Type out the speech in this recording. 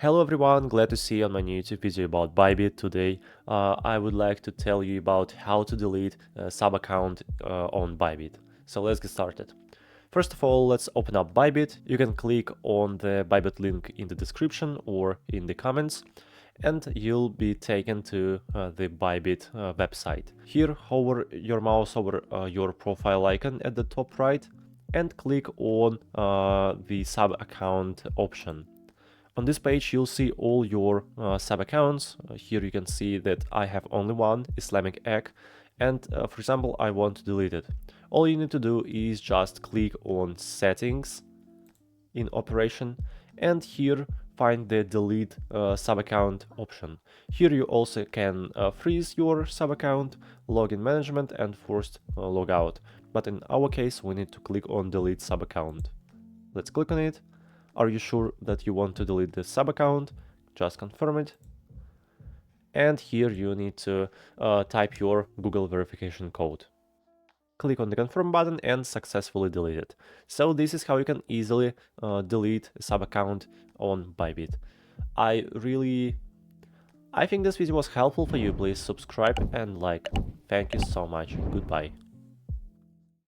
Hello everyone, glad to see you on my new YouTube video about Bybit today. I would like to tell you about how to delete a sub account on Bybit. So let's get started. First of all, let's open up Bybit. You can click on the Bybit link in the description or in the comments, and you'll be taken to the Bybit website. Here, hover your mouse over your profile icon at the top right and click on the sub account option. On this page, you'll see all your sub-accounts. Here you can see that I have only one, Islamic Egg, and for example, I want to delete it. All you need to do is just click on Settings in Operation, and here find the Delete sub-account option. Here you also can freeze your sub-account, Login Management, and Forced Logout. But in our case, we need to click on Delete sub-account. Let's click on it. Are you sure that you want to delete the sub account? Just confirm it. And here you need to type your Google verification code. Click on the confirm button and successfully delete it. So this is how you can easily delete a sub account on Bybit. I think this video was helpful for you. Please subscribe and like. Thank you so much. Goodbye.